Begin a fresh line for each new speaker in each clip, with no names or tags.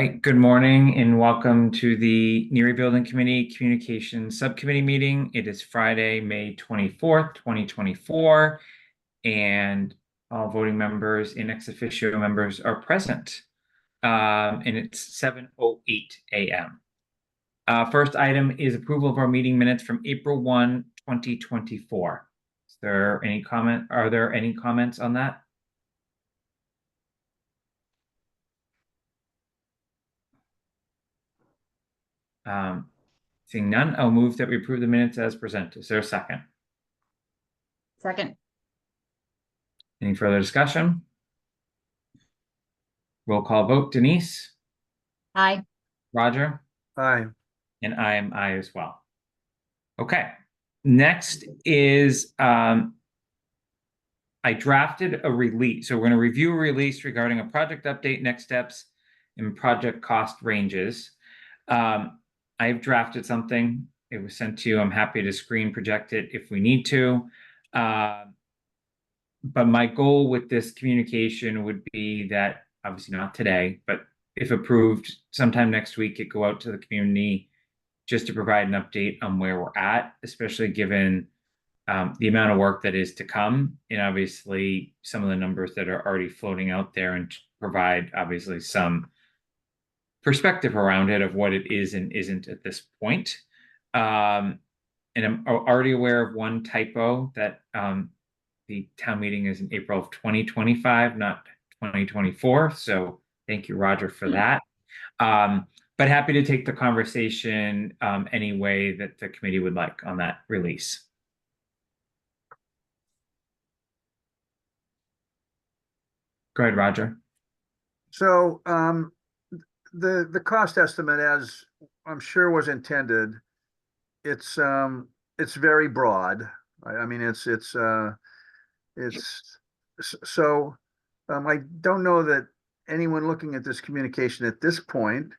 right, good morning and welcome to the Neary Building Committee Communications Subcommittee meeting. It is Friday, May 24th, 2024, and all voting members and ex officio members are present. And it's 7:08 a.m. First item is approval of our meeting minutes from April 1, 2024. Are there any comments on that? Seeing none, I'll move that we approve the minutes as presented. Is there a second?
Second.
Any further discussion? Roll call vote. Denise?
Aye.
Roger?
Aye.
And I am aye as well. Okay. Next is I drafted a release. So we're going to review a release regarding a project update, next steps, and project cost ranges. I've drafted something. It was sent to you. I'm happy to screen project it if we need to. But my goal with this communication would be that, obviously not today, but if approved, sometime next week, it go out to the community just to provide an update on where we're at, especially given the amount of work that is to come, and obviously some of the numbers that are already floating out there, and provide obviously some perspective around it of what it is and isn't at this point. And I'm already aware of one typo that the town meeting is in April of 2025, not 2024. So thank you, Roger, for that. But happy to take the conversation any way that the committee would like on that release. Go ahead, Roger.
So the cost estimate, as I'm sure was intended, it's very broad. I mean, so I don't know that anyone looking at this communication at this point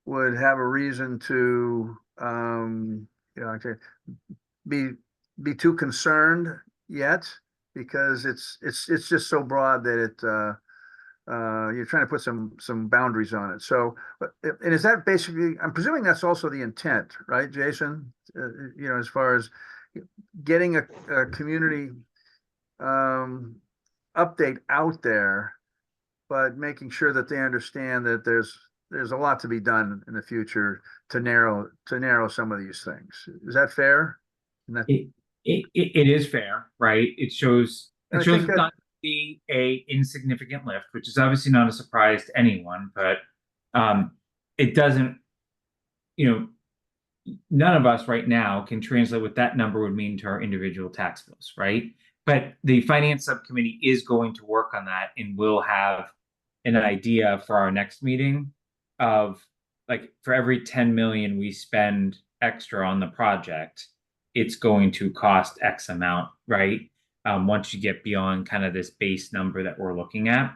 would have a reason to be too concerned yet, because it's just so broad that you're trying to put some boundaries on it. So, and is that basically, I'm presuming that's also the intent, right, Jason? As far as getting a community update out there, but making sure that they understand that there's a lot to be done in the future to narrow some of these things. Is that fair?
It is fair, right? It shows it's not to be a insignificant lift, which is obviously not a surprise to anyone, but it doesn't, none of us right now can translate what that number would mean to our individual tax bills, right? But the finance subcommittee is going to work on that, and we'll have an idea for our next meeting of, like, for every 10 million we spend extra on the project, it's going to cost X amount, right? Once you get beyond kind of this base number that we're looking at.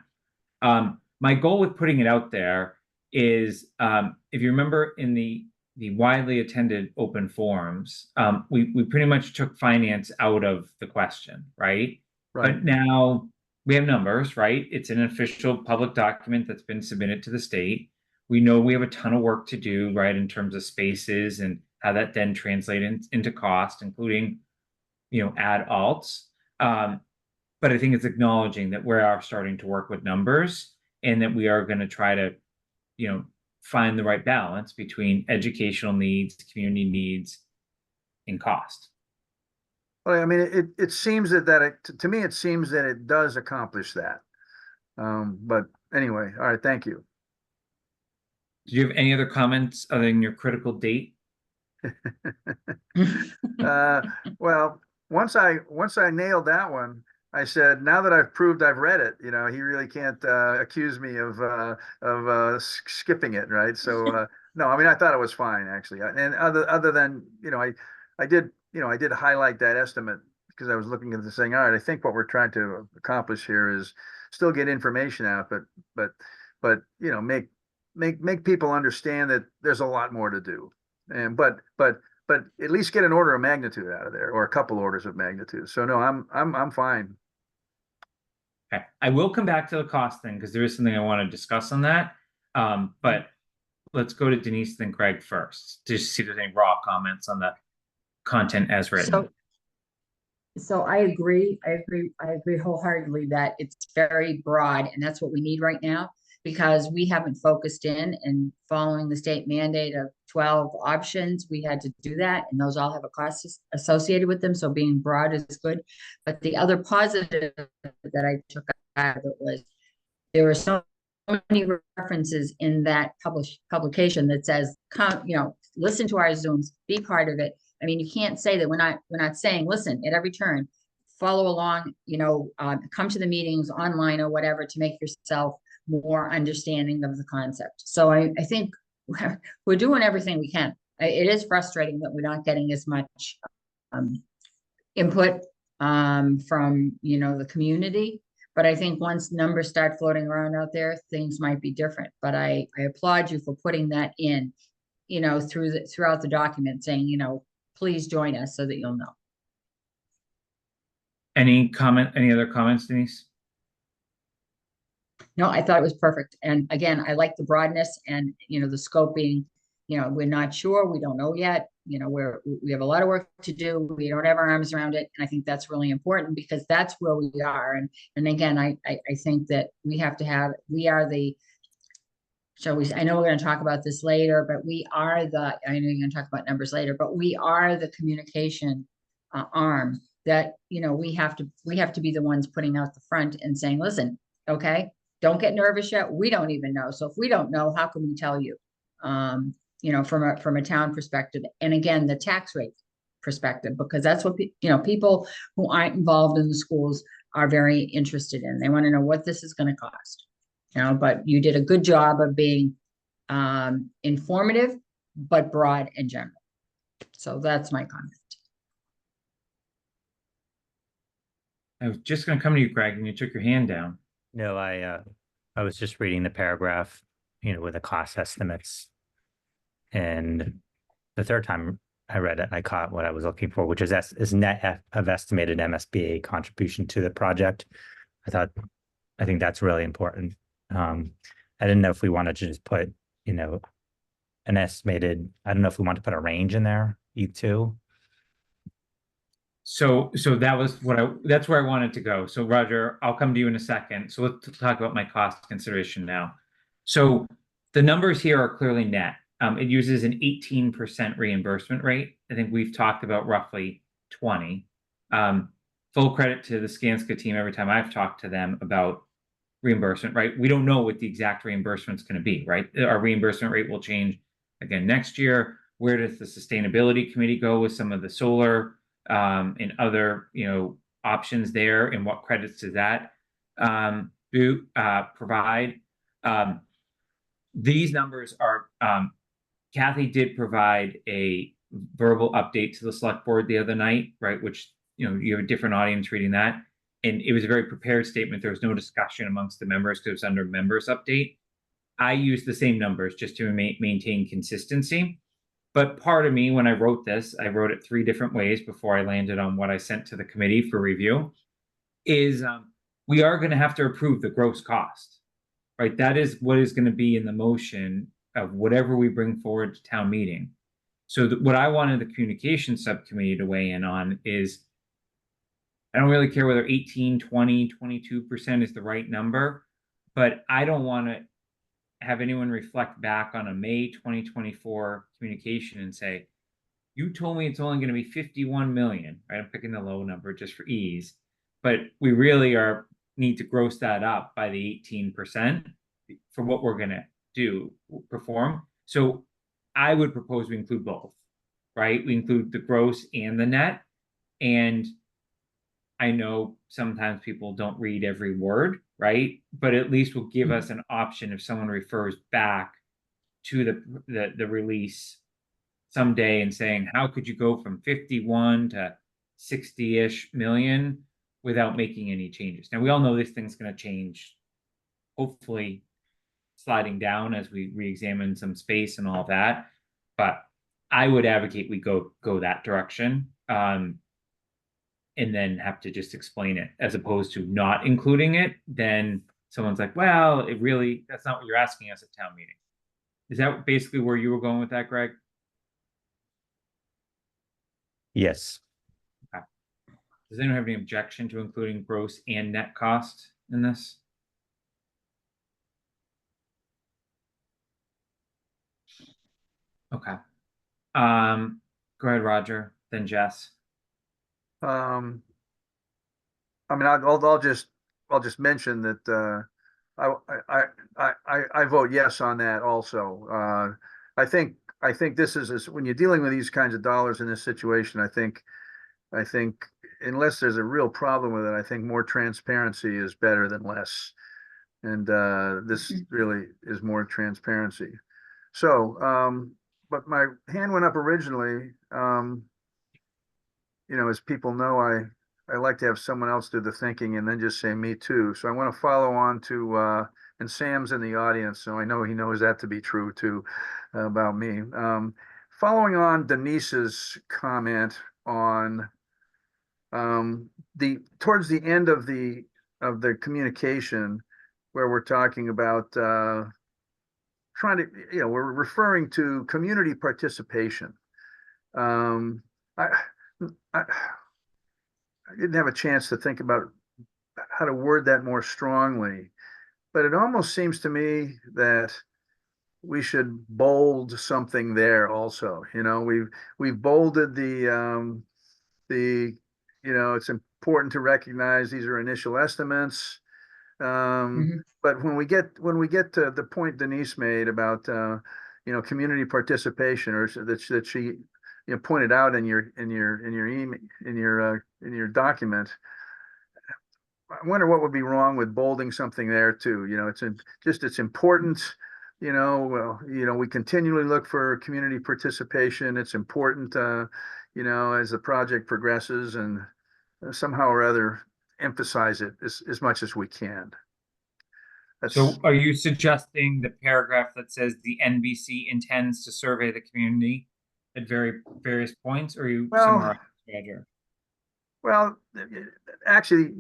My goal with putting it out there is, if you remember in the widely attended open forums, we pretty much took finance out of the question, right? But now we have numbers, right? It's an official public document that's been submitted to the state. We know we have a ton of work to do, right, in terms of spaces and how that then translates into cost, including, add alts. But I think it's acknowledging that we are starting to work with numbers, and that we are going to try to, find the right balance between educational needs, community needs, and cost.
Well, I mean, it seems to me, it seems that it does accomplish that. But anyway, all right, thank you.
Do you have any other comments other than your critical date?
Well, once I nailed that one, I said, now that I've proved I've read it, he really can't accuse me of skipping it, right? So no, I mean, I thought it was fine, actually. And other than, I did highlight that estimate because I was looking at this saying, all right, I think what we're trying to accomplish here is still get information out, but make people understand that there's a lot more to do. And but at least get an order of magnitude out of there, or a couple orders of magnitude. So no, I'm fine.
Okay, I will come back to the cost thing because there is something I want to discuss on that. But let's go to Denise, then Craig first, to see if there's any raw comments on the content as written.
So I agree. I agree wholeheartedly that it's very broad, and that's what we need right now, because we haven't focused in and following the state mandate of 12 options. We had to do that, and those all have a cost associated with them. So being broad is good. But the other positive that I took out of it was there were so many references in that publication that says, come, listen to our Zooms, be part of it. I mean, you can't say that we're not saying, listen, at every turn, follow along, come to the meetings online or whatever to make yourself more understanding of the concept. So I think we're doing everything we can. It is frustrating that we're not getting as much input from, the community. But I think once numbers start floating around out there, things might be different. But I applaud you for putting that in, throughout the document, saying, please join us so that you'll know.
Any other comments, Denise?
No, I thought it was perfect. And again, I like the broadness and, the scoping, we're not sure, we don't know yet, we have a lot of work to do. We don't have our arms around it. And I think that's really important because that's where we are. And again, I think that we are the, I know we're going to talk about this later, but I know you're going to talk about numbers later, but we are the communication arm that, we have to be the ones putting out the front and saying, listen, okay, don't get nervous yet. We don't even know. So if we don't know, how can we tell you? From a town perspective, and again, the tax rate perspective, because that's what people who aren't involved in the schools are very interested in. They want to know what this is going to cost. But you did a good job of being informative, but broad and general. So that's my comment.
I was just going to come to you, Craig, and you took your hand down.
No, I was just reading the paragraph, with the cost estimates. And the third time I read it, I caught what I was looking for, which is net of estimated MSBA contribution to the project. I think that's really important. I didn't know if we wanted to just put, an estimated, I don't know if we want to put a range in there, too.
So that's where I wanted to go. So Roger, I'll come to you in a second. So let's talk about my cost consideration now. So the numbers here are clearly net. It uses an 18% reimbursement rate. I think we've talked about roughly 20. Full credit to the Skanska team every time I've talked to them about reimbursement, right? We don't know what the exact reimbursement is going to be, right? Our reimbursement rate will change again next year. Where does the sustainability committee go with some of the solar and other, options there, and what credits does that provide? These numbers are, Kathy did provide a verbal update to the select board the other night, right? Which, you have a different audience reading that. And it was a very prepared statement. There was no discussion amongst the members because it was under members update. I used the same numbers just to maintain consistency. But part of me, when I wrote this, I wrote it 3 different ways before I landed on what I sent to the committee for review, is we are going to have to approve the gross cost, right? That is what is going to be in the motion of whatever we bring forward to town meeting. So what I wanted the communication subcommittee to weigh in on is, I don't really care whether 18, 20, 22% is the right number, but I don't want to have anyone reflect back on a May 2024 communication and say, you told me it's only going to be 51 million, right? I'm picking the low number just for ease, but we really need to gross that up by the 18% for what we're going to perform. So I would propose we include both, right? We include the gross and the net. And I know sometimes people don't read every word, right? But at least will give us an option if someone refers back to the release someday and saying, how could you go from 51 to 60-ish million without making any changes? Now, we all know this thing's going to change, hopefully sliding down as we re-examine some space and all that. But I would advocate we go that direction. And then have to just explain it, as opposed to not including it. Then someone's like, well, that's not what you're asking us at town meeting. Is that basically where you were going with that, Greg?
Yes.
Does anyone have any objection to including gross and net cost in this? Okay. Go ahead, Roger, then Jess.
I mean, I'll just mention that, I vote yes on that also. I think this is, when you're dealing with these kinds of dollars in this situation, I think unless there's a real problem with it, I think more transparency is better than less. And, this really is more transparency. So, but my hand went up originally, as people know, I like to have someone else do the thinking and then just say me too. So I want to follow on to, and Sam's in the audience, so I know he knows that to be true too, about me. Following on Denise's comment on, towards the end of the communication, where we're talking about, trying to, we're referring to community participation. Um, I, I didn't have a chance to think about how to word that more strongly, but it almost seems to me that we should bold something there also. We've bolded it's important to recognize these are initial estimates. But when we get to the point Denise made about, community participation, or that she, pointed out in your email, in your document, I wonder what would be wrong with bolding something there too. It's important. We continually look for community participation. It's important, as the project progresses, and somehow or other emphasize it as much as we can.
So are you suggesting the paragraph that says the NBC intends to survey the community at various points, or are you summarizing, Roger?
Well, actually,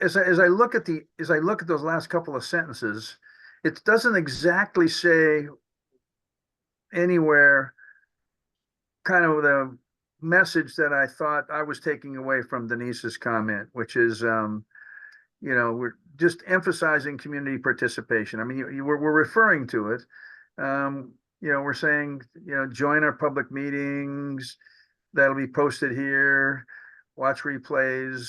as I look at those last couple of sentences, it doesn't exactly say anywhere kind of the message that I thought I was taking away from Denise's comment, which is, we're just emphasizing community participation. I mean, we're referring to it. We're saying, join our public meetings that'll be posted here, watch replays.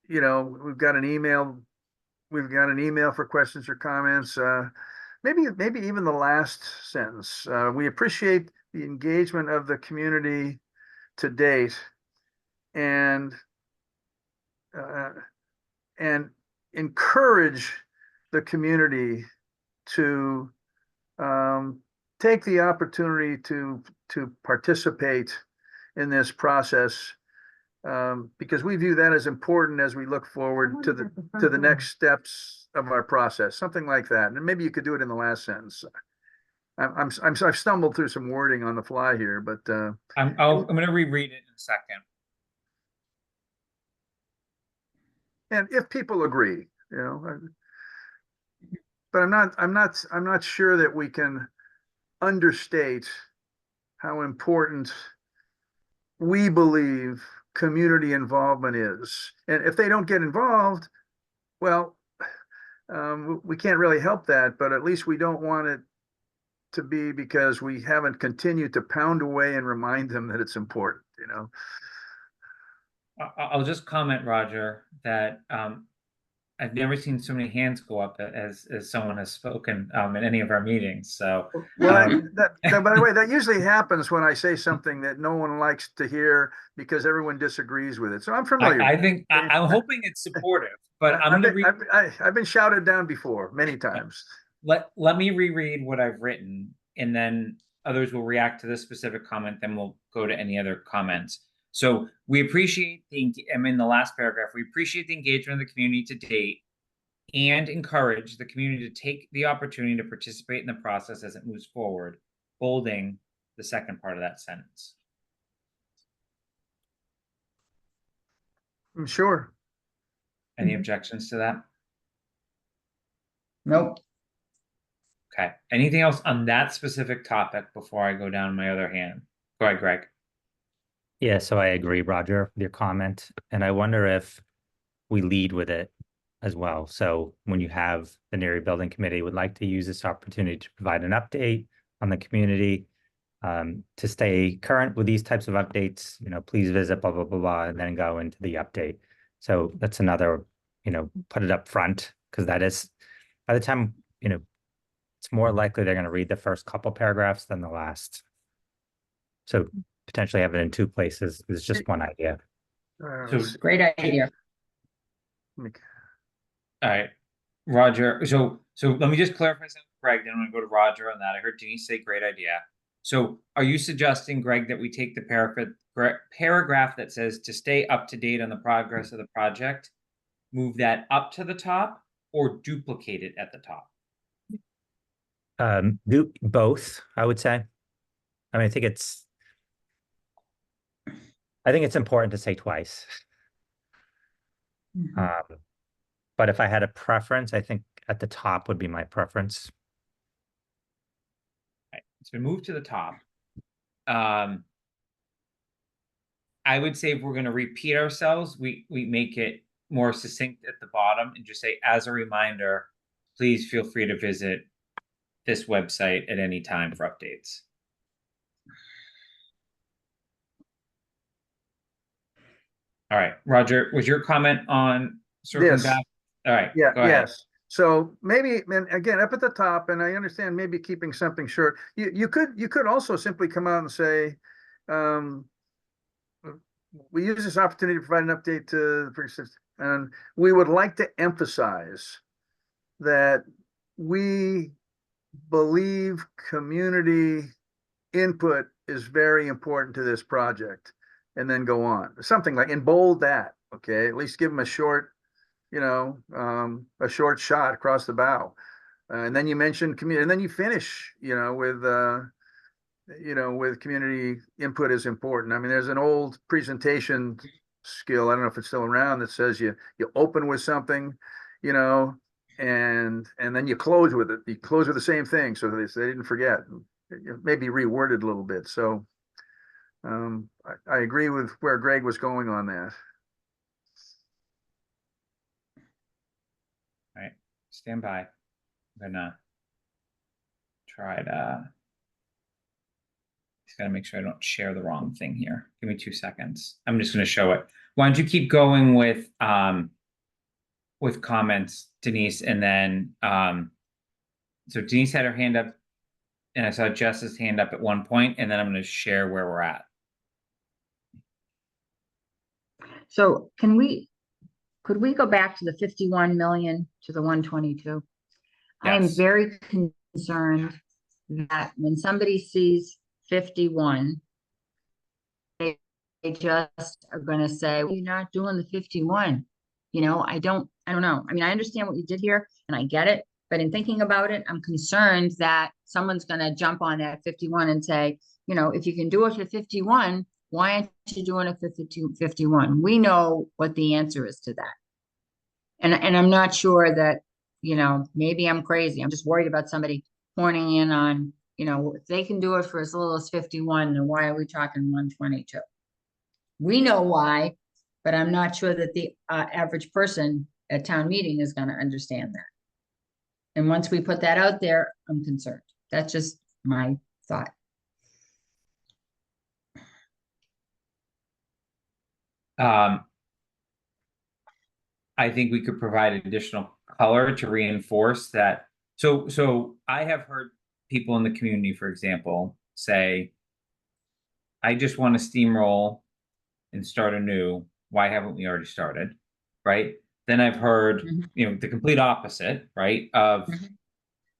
We've got an email. We've got an email for questions or comments. Maybe even the last sentence. We appreciate the engagement of the community to date, and encourage the community to, take the opportunity to participate in this process, because we view that as important as we look forward to the next steps of our process, something like that. And maybe you could do it in the last sentence. I've stumbled through some wording on the fly here, but
I'm going to reread it in a second.
And if people agree, but I'm not sure that we can understate how important we believe community involvement is. And if they don't get involved, well, we can't really help that, but at least we don't want it to be because we haven't continued to pound away and remind them that it's important.
I'll just comment, Roger, that I've never seen so many hands go up as someone has spoken in any of our meetings. So,
well, by the way, that usually happens when I say something that no one likes to hear because everyone disagrees with it. So I'm familiar.
I'm hoping it's supportive, but
I've been shouted down before many times.
Let me reread what I've written, and then others will react to this specific comment. Then we'll go to any other comments. So we appreciate in the last paragraph, we appreciate the engagement of the community to date and encourage the community to take the opportunity to participate in the process as it moves forward, bolding the second part of that sentence.
I'm sure.
Any objections to that?
Nope.
Okay. Anything else on that specific topic before I go down my other hand? Go ahead, Greg.
Yeah, so I agree, Roger, with your comment. And I wonder if we lead with it as well. So when you have the Neary Building Committee would like to use this opportunity to provide an update on the community, to stay current with these types of updates, please visit blah, blah, blah, blah, and then go into the update. So that's another, put it up front, because that is, by the time, it's more likely they're going to read the first couple paragraphs than the last. So potentially have it in two places is just one idea.
So
Great idea.
all right, Roger. So let me just clarify something, Greg. Then I'm going to go to Roger on that. I heard Denise say great idea. So are you suggesting, Greg, that we take the paragraph that says to stay up to date on the progress of the project, move that up to the top, or duplicate it at the top?
Do both, I would say. I mean, I think it's important to say twice. But if I had a preference, I think at the top would be my preference.
Right. So move to the top. I would say if we're going to repeat ourselves, we make it more succinct at the bottom and just say, as a reminder, please feel free to visit this website at any time for updates. All right, Roger, was your comment on circling back? All right,
Yeah,
go ahead.
yes. So maybe, and again, up at the top, and I understand maybe keeping something short. You could also simply come out and say, we use this opportunity to provide an update to the persist, and we would like to emphasize that we believe community input is very important to this project, and then go on. Something like, in bold that, okay, at least give them a short, a short shot across the bow. And then you mention community, and then you finish, with community input is important. I mean, there's an old presentation skill, I don't know if it's still around, that says you open with something, and then you close with it. You close with the same thing, so they didn't forget. Maybe reworded a little bit. So I agree with where Greg was going on that.
All right, stand by. I'm gonna try to. Just gotta make sure I don't share the wrong thing here. Give me 2 seconds. I'm just gonna show it. Why don't you keep going with comments, Denise, and then so Denise had her hand up, and I saw Jess's hand up at one point, and then I'm gonna share where we're at.
So could we go back to the 51 million to the 122? I am
Yes.
very concerned that when somebody sees 51, they just are going to say, well, you're not doing the 51. I don't know. I mean, I understand what you did here and I get it, but in thinking about it, I'm concerned that someone's going to jump on that 51 and say, if you can do it for 51, why aren't you doing it for 51? We know what the answer is to that. And I'm not sure that, maybe I'm crazy. I'm just worried about somebody horning in on, if they can do it for as little as 51, then why are we talking 122? We know why, but I'm not sure that the average person at town meeting is going to understand that. And once we put that out there, I'm concerned. That's just my thought.
I think we could provide additional color to reinforce that. So I have heard people in the community, for example, say, I just want to steamroll and start anew. Why haven't we already started? Right. Then I've heard, the complete opposite, right? Of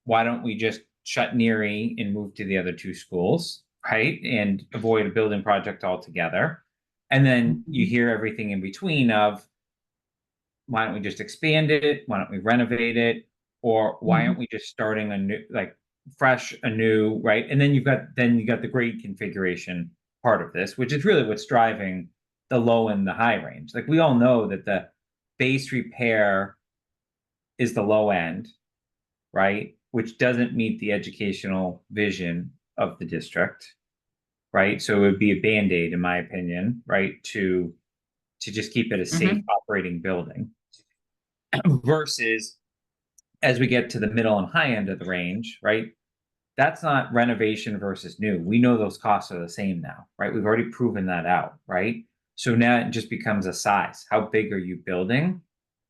why don't we just shut Neary and move to the other two schools, right? And avoid a building project altogether. And then you hear everything in between of, why don't we just expand it? Why don't we renovate it? Or why aren't we just starting a new, fresh, anew, right? And then you got the grade configuration part of this, which is really what's driving the low and the high range. Like, we all know that the base repair is the low end, right? Which doesn't meet the educational vision of the district, right? So it would be a Band-Aid, in my opinion, right? To just keep it a safe operating building versus as we get to the middle and high end of the range, right? That's not renovation versus new. We know those costs are the same now, right? We've already proven that out, right? So now it just becomes a size. How big are you building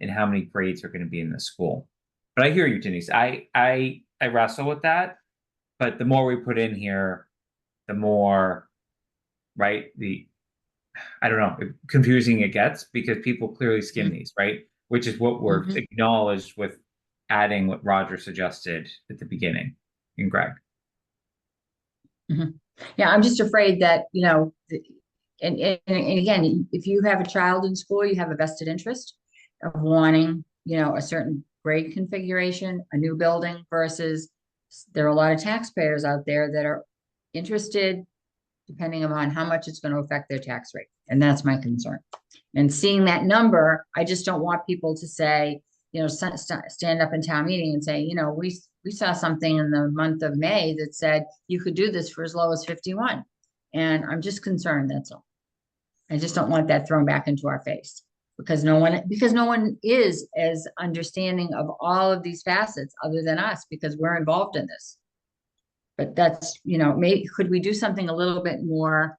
and how many grades are going to be in the school? But I hear you, Denise. I wrestle with that, but the more we put in here, the more, right? I don't know, confusing it gets because people clearly skim these, right? Which is what we're acknowledged with adding what Roger suggested at the beginning and Greg.
Yeah, I'm just afraid that, and again, if you have a child in school, you have a vested interest of wanting, a certain grade configuration, a new building versus there are a lot of taxpayers out there that are interested depending upon how much it's going to affect their tax rate. And that's my concern. And seeing that number, I just don't want people to say, stand up in town meeting and say, we saw something in the month of May that said you could do this for as low as 51. And I'm just concerned, that's all. I just don't want that thrown back into our face because no one is as understanding of all of these facets other than us because we're involved in this. But that's, maybe could we do something a little bit more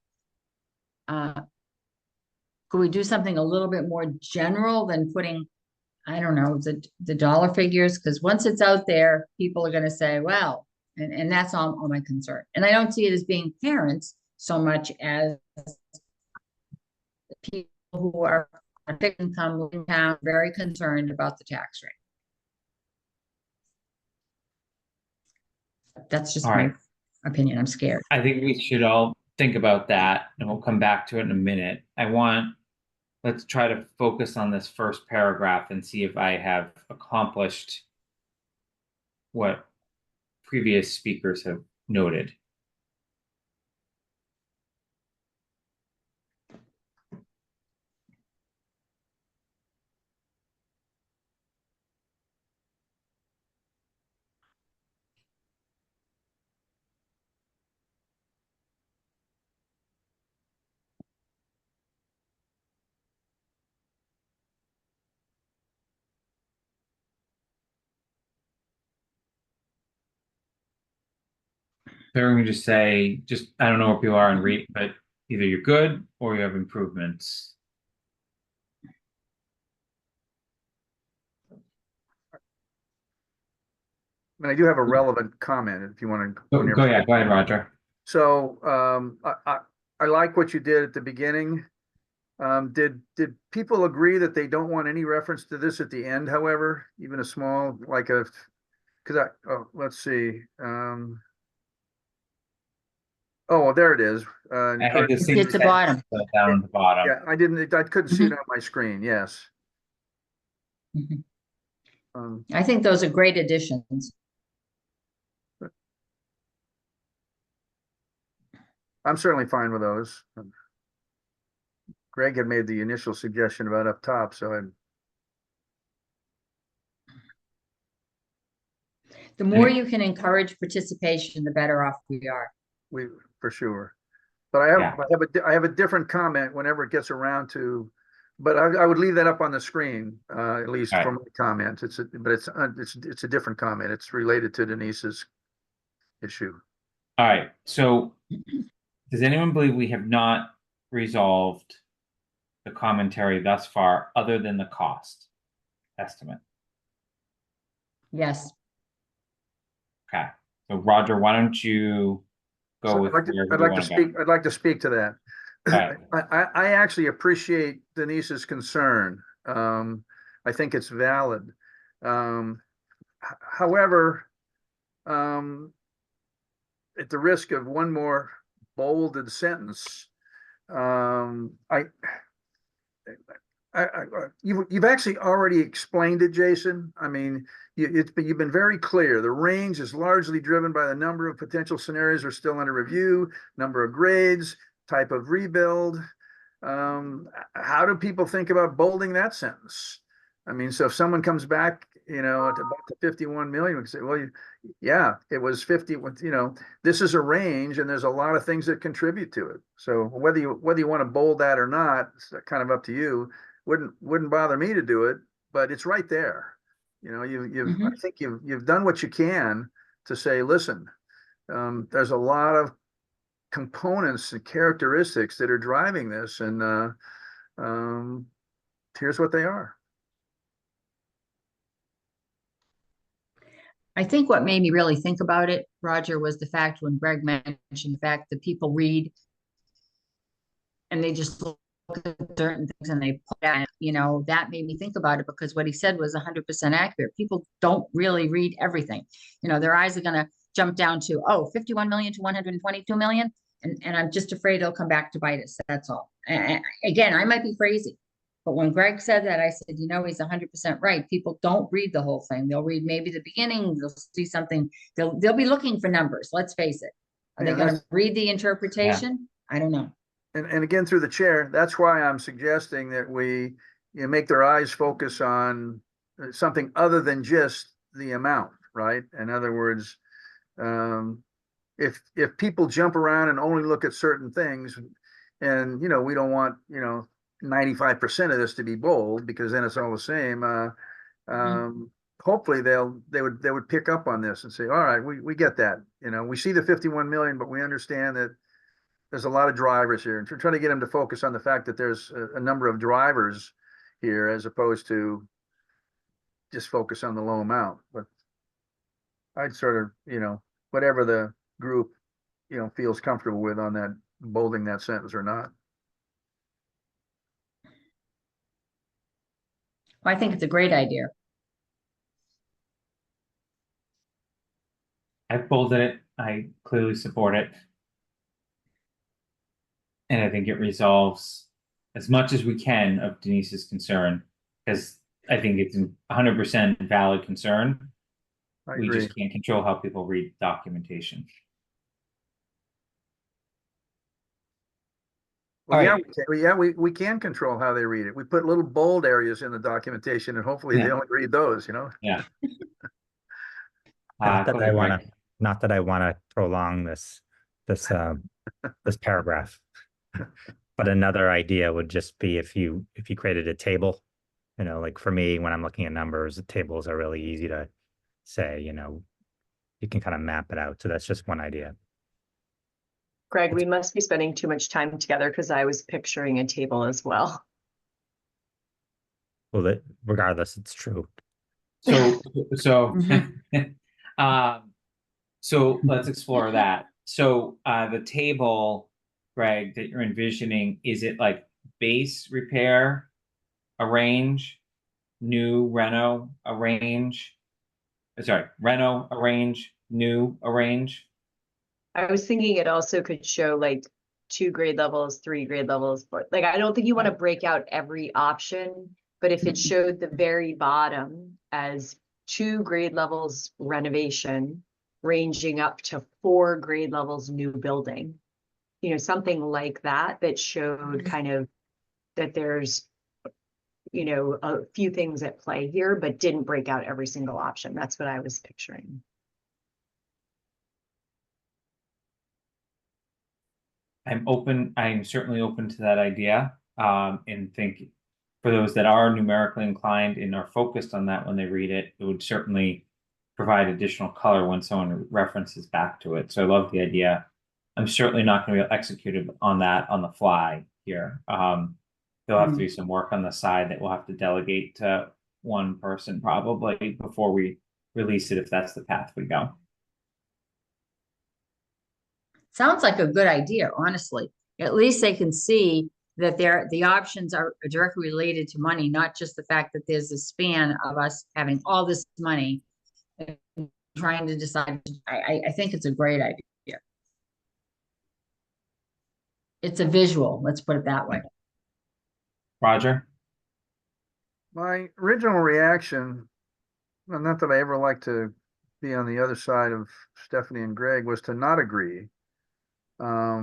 general than putting, I don't know, the dollar figures? Because once it's out there, people are going to say, well, and that's all my concern. And I don't see it as being parents so much as people who are on fixed income in town, very concerned about the tax rate. That's just my opinion. I'm scared.
I think we should all think about that and we'll come back to it in a minute. Let's try to focus on this first paragraph and see if I have accomplished what previous speakers have noted. So we're going to just say, I don't know where people are and read, but either you're good or you have improvements.
I do have a relevant comment if you want to.
Go ahead, Roger.
So I like what you did at the beginning. Did people agree that they don't want any reference to this at the end, however, even a small, let's see. Oh, there it is.
I had the same
It's the bottom.
down at the bottom.
Yeah, I couldn't see it on my screen. Yes.
I think those are great additions.
I'm certainly fine with those. Greg had made the initial suggestion about up top, so
The more you can encourage participation, the better off we are.
for sure. But I have a different comment whenever it gets around to, but I would leave that up on the screen, at least for my comment. It's a different comment. It's related to Denise's issue.
All right. So does anyone believe we have not resolved the commentary thus far other than the cost estimate?
Yes.
Okay. So Roger, why don't you go with
I'd like to speak to that.
Right.
I actually appreciate Denise's concern. I think it's valid. However, at the risk of one more bolded sentence, you've actually already explained it, Jason. I mean, you've been very clear. The range is largely driven by the number of potential scenarios are still under review, number of grades, type of rebuild. How do people think about bolding that sentence? I mean, so if someone comes back, at about the 51 million, we can say, well, yeah, it was 50, this is a range and there's a lot of things that contribute to it. So whether you want to bold that or not, it's kind of up to you. Wouldn't bother me to do it, but it's right there. I think you've done what you can to say, listen, there's a lot of components and characteristics that are driving this, and here's what they are.
I think what made me really think about it, Roger, was the fact when Greg mentioned the fact that people read and they just look at certain things and they put that, that made me think about it, because what he said was 100% accurate. People don't really read everything. Their eyes are going to jump down to, 51 million to 122 million. And I'm just afraid they'll come back to bite us. That's all. Again, I might be crazy, but when Greg said that, I said, he's 100% right. People don't read the whole thing. They'll read maybe the beginning. They'll see something. They'll be looking for numbers. Let's face it. Are they going to read the interpretation? Yeah. I don't know.
And again, through the chair, that's why I'm suggesting that we make their eyes focus on something other than just the amount, right? In other words, if people jump around and only look at certain things, and we don't want 95% of this to be bold, because then it's all the same. Hopefully they would pick up on this and say, all right, we get that. We see the 51 million, but we understand that there's a lot of drivers here, and we're trying to get them to focus on the fact that there's a number of drivers here, as opposed to just focus on the low amount. But I'd sort of, whatever the group, feels comfortable with on that, bolding that sentence or not.
Well, I think it's a great idea.
I bolded it. I clearly support it. And I think it resolves as much as we can of Denise's concern, because I think it's a 100% valid concern. We just can't control how people read documentation.
Well, yeah, we can control how they read it. We put little bold areas in the documentation, and hopefully they only read those,
Yeah.
Not that I wanna prolong this paragraph. But another idea would just be if you created a table, like for me, when I'm looking at numbers, the tables are really easy to say, you can kind of map it out. So that's just one idea.
Greg, we must be spending too much time together, because I was picturing a table as well.
Well, regardless, it's true.
So so let's explore that. So the table, Greg, that you're envisioning, is it like base, repair, arrange, new, reno, arrange? Sorry, reno, arrange, new, arrange.
I was thinking it also could show like 2 grade levels, 3 grade levels, but like, I don't think you want to break out every option, but if it showed the very bottom as 2 grade levels renovation, ranging up to 4 grade levels new building, something like that, that showed kind of that there's, a few things at play here, but didn't break out every single option. That's what I was picturing.
I'm certainly open to that idea, and think for those that are numerically inclined and are focused on that when they read it, it would certainly provide additional color when someone references back to it. So I love the idea. I'm certainly not going to be able to execute on that on the fly here. There'll have to be some work on the side that we'll have to delegate to one person probably before we release it, if that's the path we go.
Sounds like a good idea, honestly. At least they can see that the options are directly related to money, not just the fact that there's a span of us having all this money and trying to decide. I think it's a great idea. It's a visual, let's put it that way.
Roger?
My original reaction, well, not that I ever like to be on the other side of Stephanie and Greg, was to not agree. I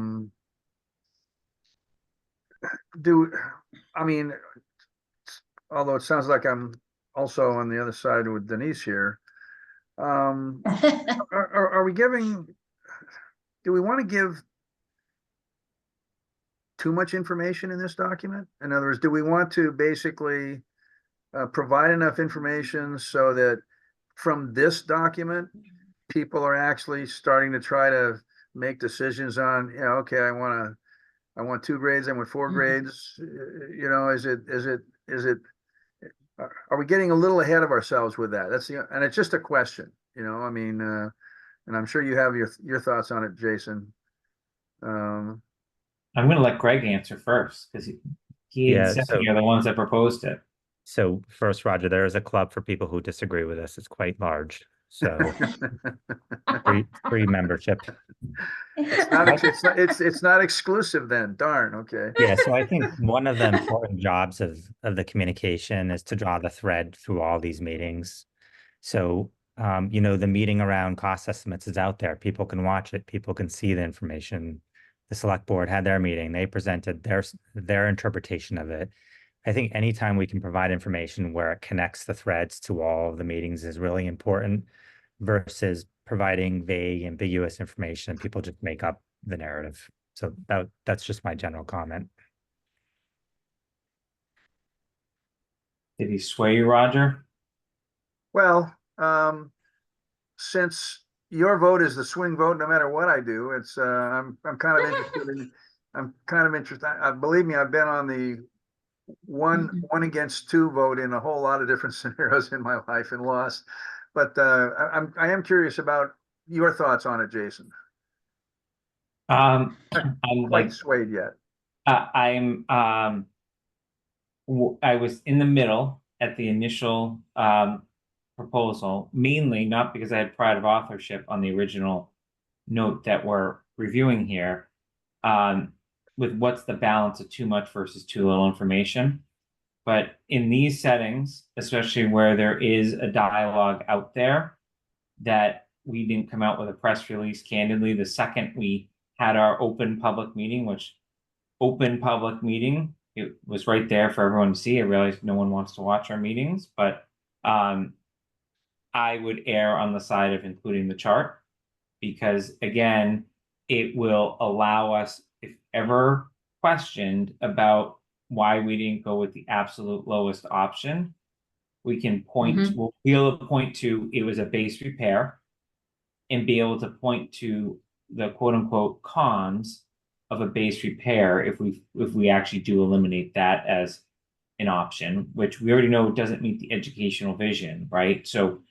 mean, although it sounds like I'm also on the other side with Denise here. Are we giving, do we want to give too much information in this document? In other words, do we want to basically provide enough information so that from this document, people are actually starting to try to make decisions on, you know, okay, I want 2 grades, I want 4 grades, you know, is it, are we getting a little ahead of ourselves with that? And it's just a question, you know, I mean, and I'm sure you have your thoughts on it, Jason.
I'm going to let Greg answer first because he and
Yeah,
Stephanie are the ones that proposed it.
So first, Roger, there is a club for people who disagree with us. It's quite large. So free membership.
It's not exclusive then. Darn. Okay.
Yeah, so I think one of the important jobs of the communication is to draw the thread through all these meetings. So you know, the meeting around cost estimates is out there. People can watch it. People can see the information. The select board had their meeting. They presented their interpretation of it. I think anytime we can provide information where it connects the threads to all of the meetings is really important versus providing vague, ambiguous information and people just make up the narrative. So that's just my general comment.
Did he sway you, Roger?
Well, since your vote is the swing vote, no matter what I do, it's I'm kind of interested in. I'm kind of interested. Believe me, I've been on the one against 2 vote in a whole lot of different scenarios in my life and lost. But I am curious about your thoughts on it, Jason.
I'm
Quite
like
swayed yet.
I was in the middle at the initial proposal, mainly not because I had pride of authorship on the original note that we're reviewing here, with what's the balance of too much versus too little information. But in these settings, especially where there is a dialogue out there that we didn't come out with a press release candidly the second we had our open public meeting, which open public meeting, it was right there for everyone to see. I realized no one wants to watch our meetings, but I would err on the side of including the chart because again, it will allow us, if ever questioned about why we didn't go with the absolute lowest option, we can point, we'll be able to point to it was a base repair and be able to point to the quote unquote cons of a base repair if we actually do eliminate that as an option, which we already know doesn't meet the educational vision, right? So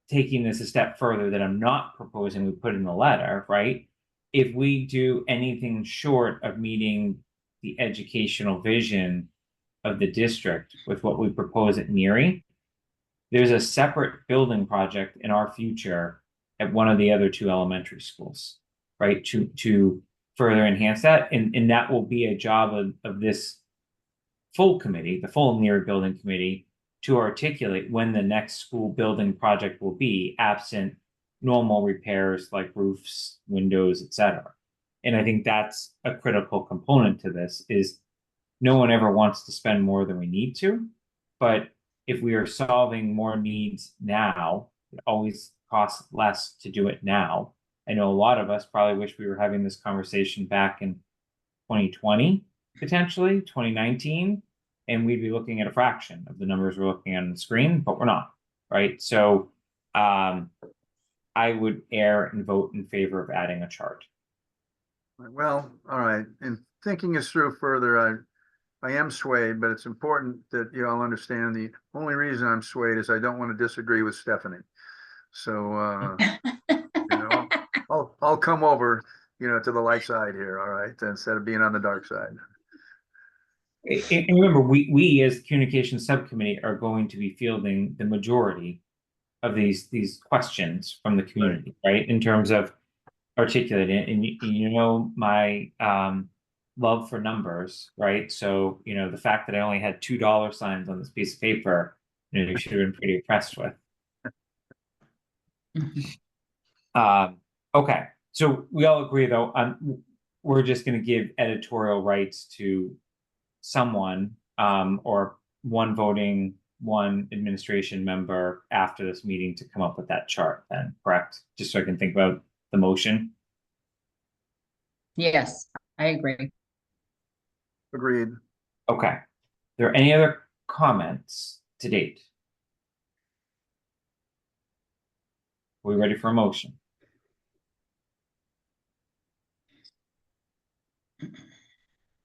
taking this a step further that I'm not proposing we put in the letter, right? If we do anything short of meeting the educational vision of the district with what we propose at Neary, there's a separate building project in our future at one of the other 2 elementary schools, right? To further enhance that. And that will be a job of this full committee, the full Neary building committee, to articulate when the next school building project will be, absent normal repairs like roofs, windows, etc. And I think that's a critical component to this is no one ever wants to spend more than we need to, but if we are solving more needs now, it always costs less to do it now. I know a lot of us probably wish we were having this conversation back in 2020, potentially 2019, and we'd be looking at a fraction of the numbers we're looking at on the screen, but we're not, right? So I would err and vote in favor of adding a chart.
Well, all right. In thinking this through further, I am swayed, but it's important that you all understand the only reason I'm swayed is I don't want to disagree with Stephanie. So, you know, I'll come over, you know, to the light side here. All right. Instead of being on the dark side.
And remember, we as the communication subcommittee are going to be fielding the majority of these questions from the community, right? In terms of articulating it. And you know my love for numbers, right? So, you know, the fact that I only had $2 signs on this piece of paper, you know, you should have been pretty impressed with. Okay, so we all agree though, we're just going to give editorial rights to someone or one voting, one administration member after this meeting to come up with that chart then, correct? Just so I can think about the motion.
Yes, I agree.
Agreed.
Okay. Are there any other comments to date? Are we ready for a motion?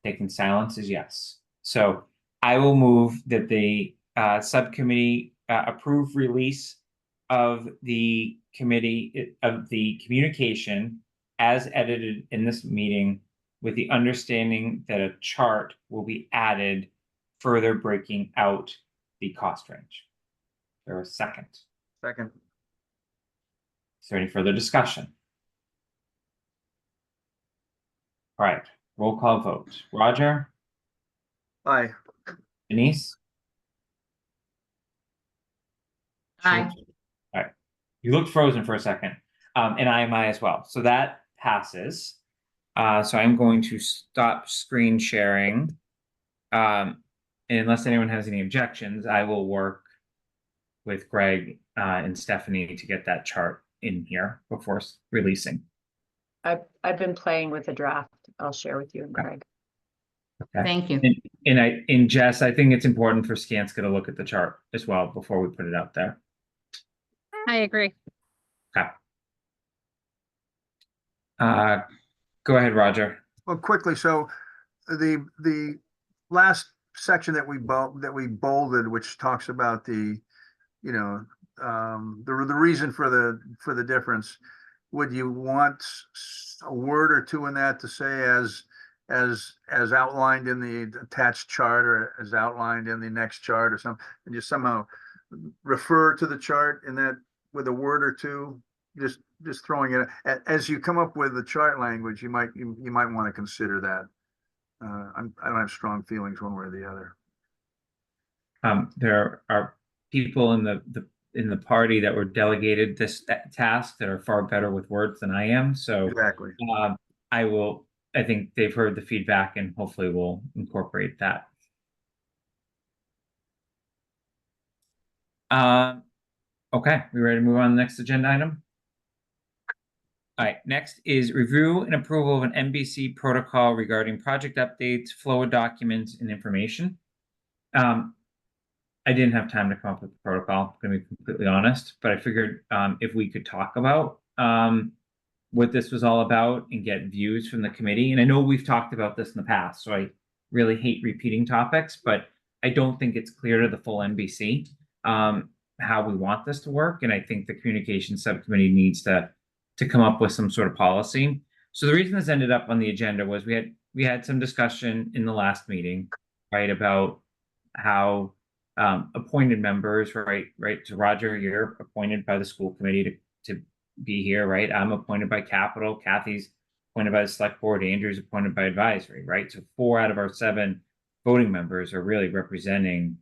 Taking silence is yes. So I will move that the subcommittee approve release of the committee of the communication as edited in this meeting, with the understanding that a chart will be added, further breaking out the cost range. There a second.
Second.
Is there any further discussion? All right, roll call vote. Roger?
Aye.
Denise?
Aye.
All right. You looked frozen for a second. And I am I as well. So that passes. So I'm going to stop screen sharing. And unless anyone has any objections, I will work with Greg and Stephanie to get that chart in here before releasing.
I've been playing with a draft. I'll share with you and Craig.
Okay.
Thank you.
And Jess, I think it's important for Skanska to look at the chart as well before we put it out there.
I agree.
Okay. Go ahead, Roger.
Well, quickly, so the last section that we bolded, which talks about the, you know, the reason for the difference, would you want a word or two in that to say as outlined in the attached chart, or as outlined in the next chart, or something, and just somehow refer to the chart in that with a word or two? Just throwing it as you come up with the chart language, you might want to consider that. I don't have strong feelings one way or the other.
There are people in the party that were delegated this task that are far better with words than I am. So
Exactly.
I think they've heard the feedback and hopefully we'll incorporate that. Okay, we ready to move on to the next agenda item? All right, next is review and approval of an NBC protocol regarding project updates, flow of documents, and information. I didn't have time to come up with the protocol, I'm going to be completely honest, but I figured if we could talk about what this was all about and get views from the committee. And I know we've talked about this in the past, so I really hate repeating topics, but I don't think it's clear to the full NBC how we want this to work. And I think the communications subcommittee needs to come up with some sort of policy. So the reason this ended up on the agenda was we had some discussion in the last meeting, right, about how appointed members, right. So Roger, you're appointed by the school committee to be here, right? I'm appointed by Capital. Kathy's appointed by the select board. Andrew's appointed by advisory, right? So 4 out of our 7 voting members are really representing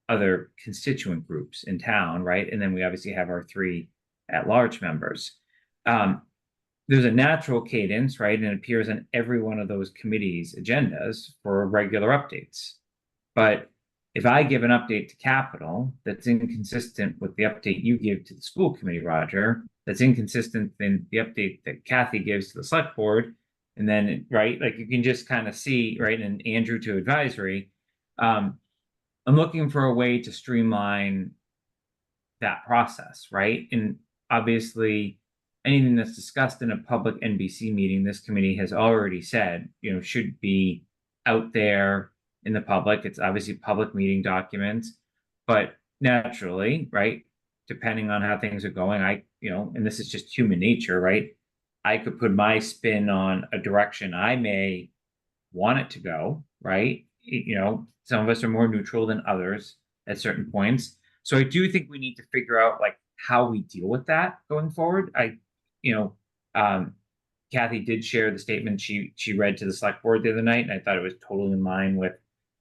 other constituent groups in town, right? And then we obviously have our 3 at-large members. There's a natural cadence, right? And it appears on every one of those committees' agendas for regular updates. But if I give an update to Capital that's inconsistent with the update you give to the school committee, Roger, that's inconsistent in the update that Kathy gives to the select board, and then, right, like you can just kind of see, right, and Andrew to advisory, I'm looking for a way to streamline that process, right? And obviously, anything that's discussed in a public NBC meeting, this committee has already said, should be out there in the public. It's obviously public meeting documents, but naturally, right, depending on how things are going, and this is just human nature, right? I could put my spin on a direction I may want it to go, right? Some of us are more neutral than others at certain points. So I do think we need to figure out like how we deal with that going forward. Kathy did share the statement she read to the select board the other night, and I thought it was totally in line with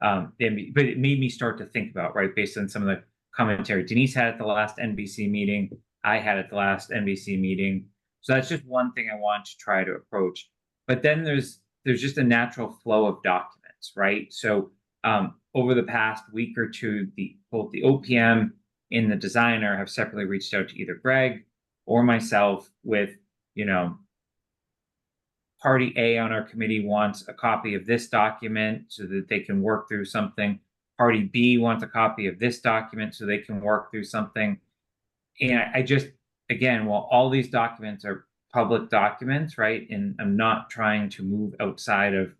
but it made me start to think about, right, based on some of the commentary Denise had at the last NBC meeting, I had at the last NBC meeting. So that's just one thing I want to try to approach. But then there's just a natural flow of documents, right? So Over the past week or two, both the OPM and the designer have separately reached out to either Greg or myself with, you know, party A on our committee wants a copy of this document so that they can work through something. Party B wants a copy of this document so they can work through something. And I just, again, while all these documents are public documents, right? And I'm not trying to move outside of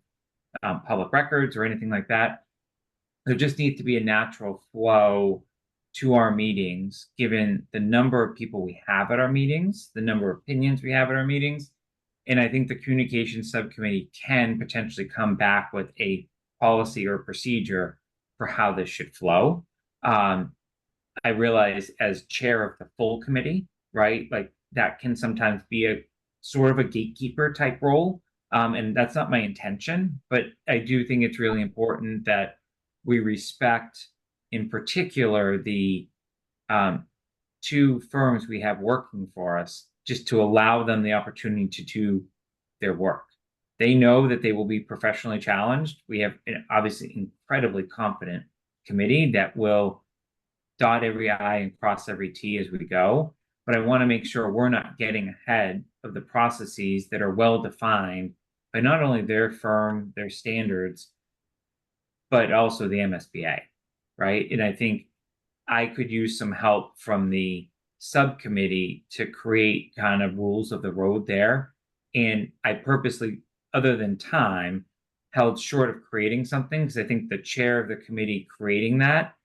public records or anything like that. There just needs to be a natural flow to our meetings, given the number of people we have at our meetings, the number of opinions we have at our meetings. And I think the communications subcommittee can potentially come back with a policy or procedure for how this should flow. I realize as chair of the full committee, right, like that can sometimes be a sort of a gatekeeper type role. And that's not my intention, but I do think it's really important that we respect, in particular, the two firms we have working for us, just to allow them the opportunity to do their work. They know that they will be professionally challenged. We have an obviously incredibly competent committee that will dot every I and cross every T as we go. But I want to make sure we're not getting ahead of the processes that are well defined by not only their firm, their standards, but also the MSBA, right? And I think I could use some help from the subcommittee to create kind of rules of the road there. And I purposely, other than time, held short of creating something because I think the chair of the committee creating that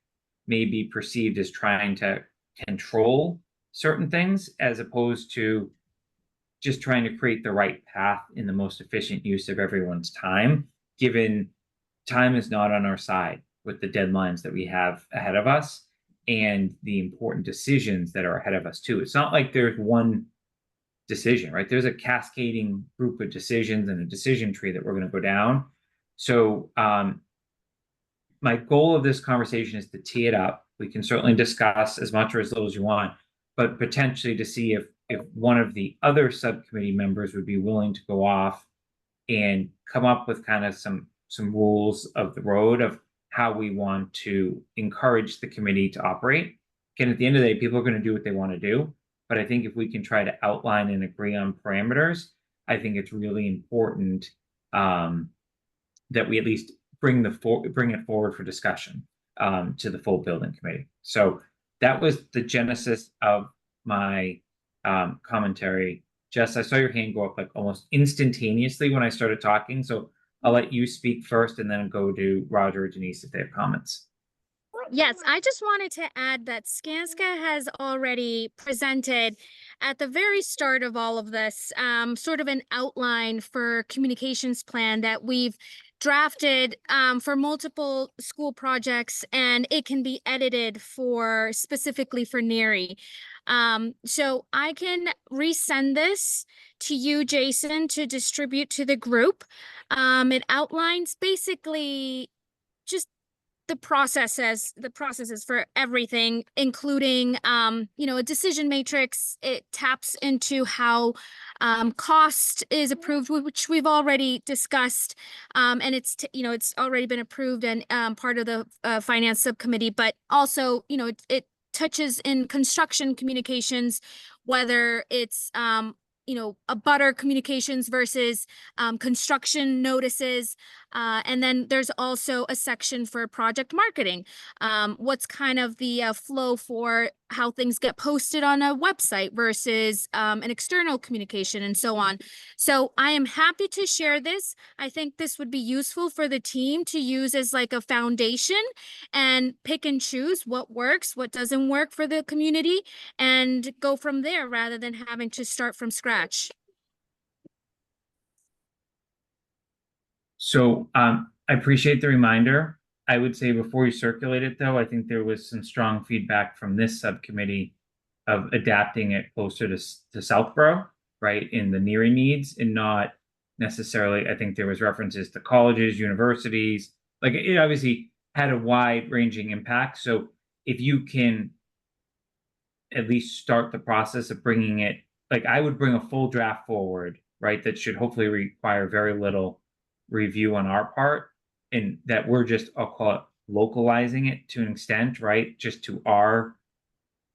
may be perceived as trying to control certain things as opposed to just trying to create the right path in the most efficient use of everyone's time, given time is not on our side with the deadlines that we have ahead of us and the important decisions that are ahead of us too. It's not like there's one decision, right? There's a cascading group of decisions and a decision tree that we're going to go down. So my goal of this conversation is to tee it up. We can certainly discuss as much or as little as you want, but potentially to see if one of the other subcommittee members would be willing to go off and come up with kind of some rules of the road of how we want to encourage the committee to operate. Again, at the end of the day, people are going to do what they want to do. But I think if we can try to outline and agree on parameters, I think it's really important that we at least bring it forward for discussion to the full building committee. So that was the genesis of my commentary. Jess, I saw your hand go up like almost instantaneously when I started talking. So I'll let you speak first and then go to Roger or Denise if they have comments.
Yes, I just wanted to add that Skanska has already presented at the very start of all of this, sort of an outline for communications plan that we've drafted for multiple school projects, and it can be edited for specifically for Neary. So I can resend this to you, Jason, to distribute to the group. It outlines basically just the processes for everything, including a decision matrix. It taps into how cost is approved, which we've already discussed, and it's already been approved and part of the finance subcommittee. But also, it touches in construction communications, whether it's a butter communications versus construction notices. And then there's also a section for project marketing. What's kind of the flow for how things get posted on a website versus an external communication and so on. So I am happy to share this. I think this would be useful for the team to use as like a foundation and pick and choose what works, what doesn't work for the community, and go from there rather than having to start from scratch.
So I appreciate the reminder. I would say before you circulate it, though, I think there was some strong feedback from this subcommittee of adapting it closer to Southborough, right, in the Neary needs, and not necessarily, I think there was references to colleges, universities, like it obviously had a wide-ranging impact. So if you can at least start the process of bringing it, like I would bring a full draft forward, right, that should hopefully require very little review on our part, and that we're just, I'll call it localizing it to an extent, right? Just to our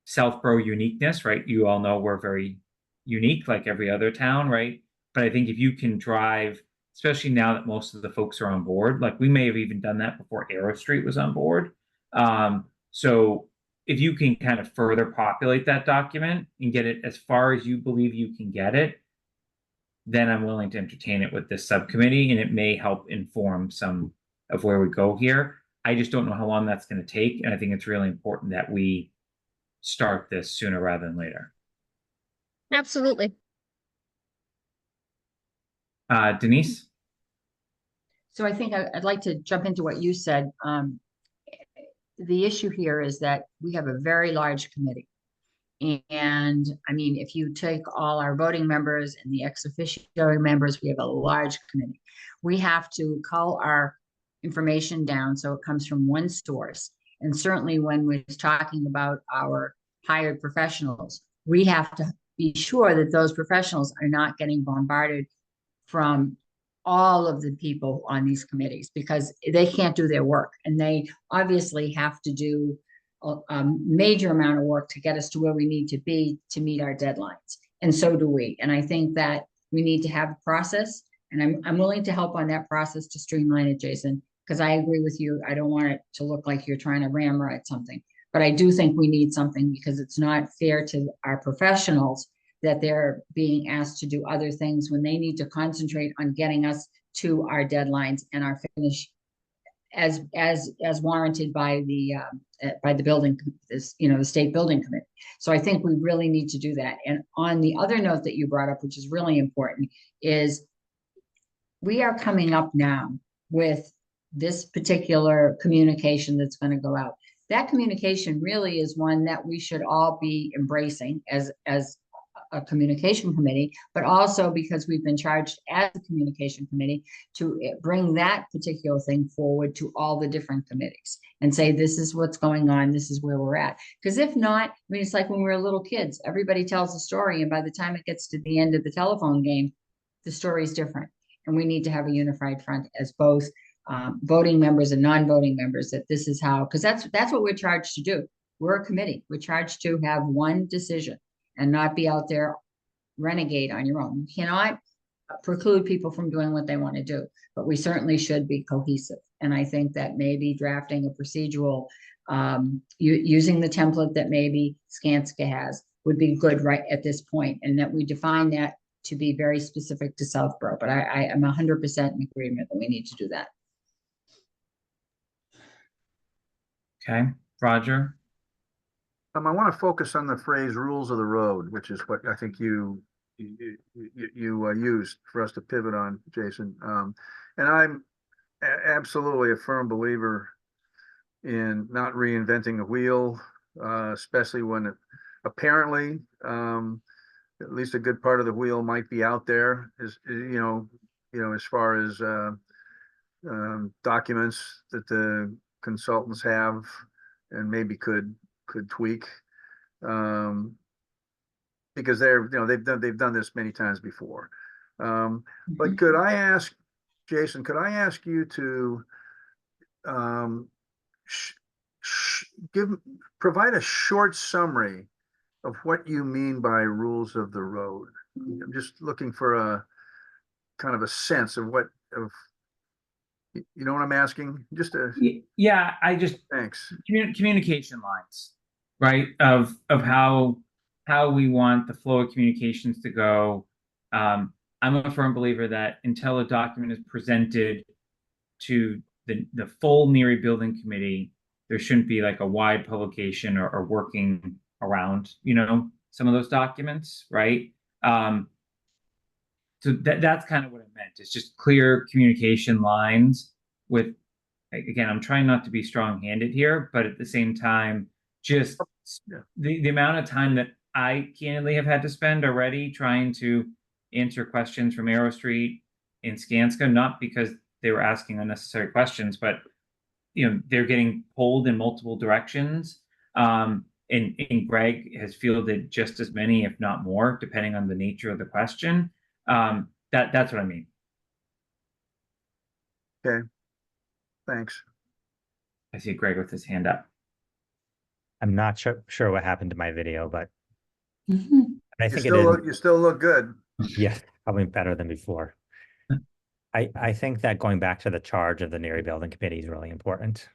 Southborough uniqueness, right? You all know we're very unique, like every other town, right? But I think if you can drive, especially now that most of the folks are on board, like we may have even done that before Arrow Street was on board. So if you can kind of further populate that document and get it as far as you believe you can get it, then I'm willing to entertain it with this subcommittee, and it may help inform some of where we go here. I just don't know how long that's going to take, and I think it's really important that we start this sooner rather than later.
Absolutely.
Denise?
So I think I'd like to jump into what you said. The issue here is that we have a very large committee. And I mean, if you take all our voting members and the ex officio members, we have a large committee. We have to cull our information down so it comes from one source. And certainly when we're talking about our hired professionals, we have to be sure that those professionals are not getting bombarded from all of the people on these committees, because they can't do their work, and they obviously have to do a major amount of work to get us to where we need to be to meet our deadlines. And so do we. And I think that we need to have a process, and I'm willing to help on that process to streamline it, Jason, because I agree with you. I don't want it to look like you're trying to ramrod something, but I do think we need something, because it's not fair to our professionals that they're being asked to do other things when they need to concentrate on getting us to our deadlines and our finish as warranted by the building, this, the state building committee. So I think we really need to do that. And on the other note that you brought up, which is really important, is we are coming up now with this particular communication that's going to go out. That communication really is one that we should all be embracing as a communication committee, but also because we've been charged as a communication committee to bring that particular thing forward to all the different committees and say, this is what's going on, this is where we're at. Because if not, I mean, it's like when we were little kids, everybody tells a story, and by the time it gets to the end of the telephone game, the story is different. And we need to have a unified front as both voting members and non-voting members, that this is how, because that's what we're charged to do. We're a committee. We're charged to have one decision and not be out there renegade on your own. You cannot preclude people from doing what they want to do, but we certainly should be cohesive. And I think that maybe drafting a procedural, using the template that maybe Skanska has would be good right at this point, and that we define that to be very specific to Southborough. But I am 100% in agreement that we need to do that.
Okay, Roger?
I want to focus on the phrase "rules of the road," which is what I think you used for us to pivot on, Jason. And I'm absolutely a firm believer in not reinventing the wheel, especially when it, apparently, at least a good part of the wheel might be out there. As as far as documents that the consultants have and maybe could tweak, because they've done this many times before. But could I ask, Jason, you to provide a short summary of what you mean by rules of the road? I'm just looking for a kind of a sense of what you know what I'm asking? Just a thanks.
Communication lines, right? Of how we want the flow of communications to go. I'm a firm believer that until a document is presented to the full Neary Building Committee, there shouldn't be like a wide publication or working around, some of those documents, right? So that's kind of what I meant. It's just clear communication lines with, again, I'm trying not to be strong-handed here, but at the same time, just the amount of time that I candidly have had to spend already trying to answer questions from Arrow Street and Skanska, not because they were asking unnecessary questions, but they're getting pulled in multiple directions. And Greg has fielded just as many, if not more, depending on the nature of the question. That's what I mean.
Okay. Thanks.
I see Greg with his hand up.
I'm not sure what happened to my video, but
Mhm.
I
You
think it
still
is,
look, you still look good.
yeah, probably better than before. I think that going back to the charge of the Neary Building Committee is really important.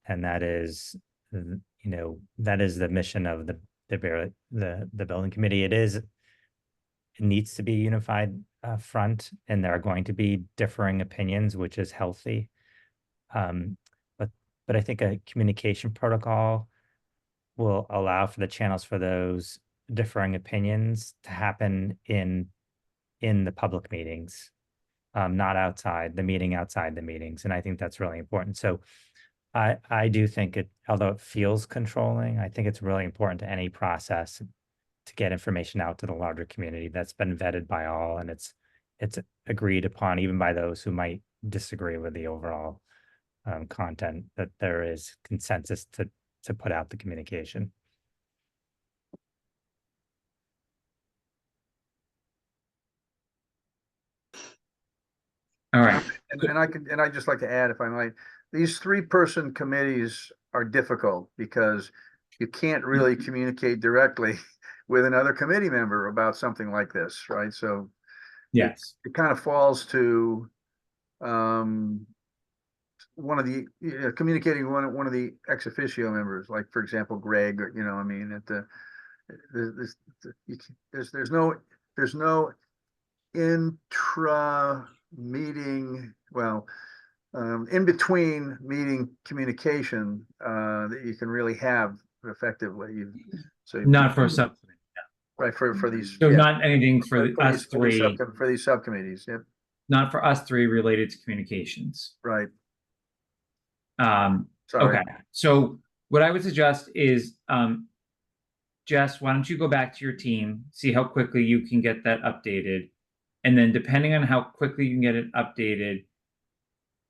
And that is, that is the mission of the building committee. It needs to be unified front, and there are going to be differing opinions, which is healthy. Um, but I think a communication protocol will allow for the channels for those differing opinions to happen in the public meetings, not outside the meeting, outside the meetings. And I think that's really important. So I do think although it feels controlling, I think it's really important to any process to get information out to the larger community that's been vetted by all, and it's agreed upon even by those who might disagree with the overall content, that there is consensus to put out the communication.
All right.
And I'd just like to add, if I might, these 3-person committees are difficult because you can't really communicate directly with another committee member about something like this, right? So
Yes.
it kind of falls to one of the communicating one of the ex officio members, like for example Greg, or I mean, at the there's no intra meeting, well, in between meeting communication that you can really have effectively.
Not for a subcommittee.
Right, for these.
So
Yeah,
not anything for us three,
for these subcommittees. Yep.
not for us three related to communications.
Right.
Sorry. Okay. So what I would suggest is, Jess, why don't you go back to your team, see how quickly you can get that updated. And then depending on how quickly you can get it updated,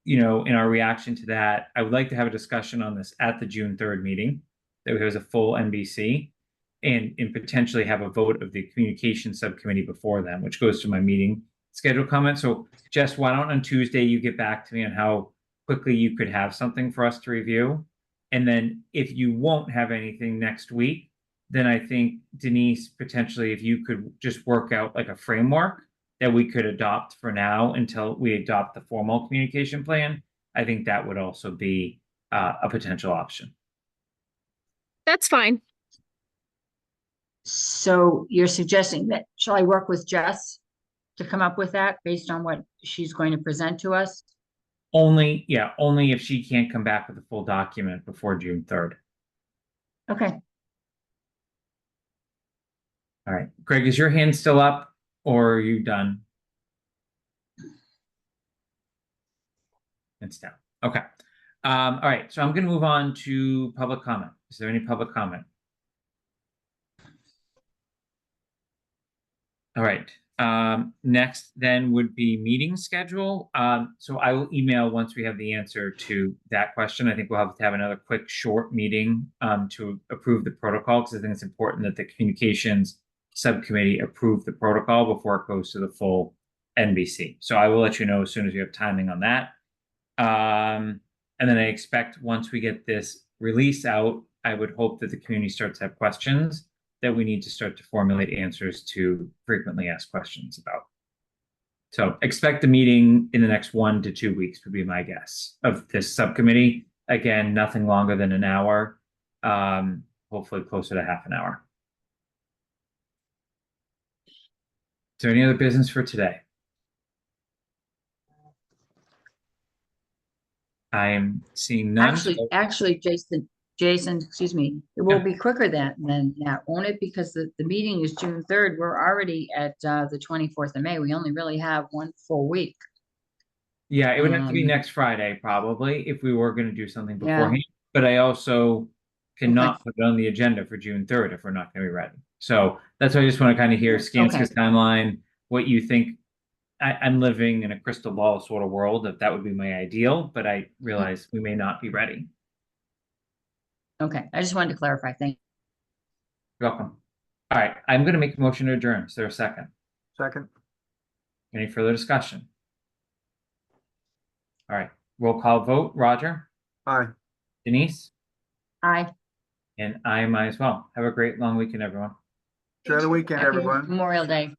in our reaction to that, I would like to have a discussion on this at the June 3rd meeting, that there was a full NBC, and potentially have a vote of the communication subcommittee before then, which goes to my meeting schedule comment. So Jess, why don't on Tuesday you get back to me on how quickly you could have something for us to review? And then if you won't have anything next week, then I think Denise, potentially, if you could just work out like a framework that we could adopt for now until we adopt the formal communication plan, I think that would also be a potential option.
That's fine.
So you're suggesting that, shall I work with Jess to come up with that based on what she's going to present to us?
Only if she can't come back with a full document before June 3rd.
Okay.
All right. Greg, is your hand still up or are you done? It's down. Okay. All right. So I'm going to move on to public comment. Is there any public comment? All right. Next then would be meeting schedule. So I will email once we have the answer to that question. I think we'll have to have another quick short meeting to approve the protocol, because I think it's important that the communications subcommittee approve the protocol before it goes to the full NBC. So I will let you know as soon as we have timing on that. And then I expect once we get this release out, I would hope that the community starts to have questions that we need to start to formulate answers to frequently asked questions about. So expect a meeting in the next 1 to 2 weeks would be my guess of this subcommittee. Again, nothing longer than an hour, hopefully closer to half an hour. Is there any other business for today? I am seeing none.
Actually, Jason, excuse me, it will be quicker than that, won't it? Because the meeting is June 3rd. We're already at the 24th of May. We only really have 1 full week.
Yeah, it would have to be next Friday, probably, if we were going to do something
Yeah.
beforehand. But I also cannot put it on the agenda for June 3rd if we're not going to be ready. So that's why I just want to kind of hear Skanska's timeline, what you think. I'm living in a crystal ball sort of world, that would be my ideal, but I realize we may not be ready.
Okay, I just wanted to clarify. Thank you.
You're welcome. All right, I'm going to make a motion to adjourn. Is there a second?
Second.
Any further discussion? All right, roll call vote, Roger,
Aye.
Denise,
Aye.
and I might as well. Have a great long weekend, everyone.
Enjoy the weekend,
Happy
everyone.
Memorial Day.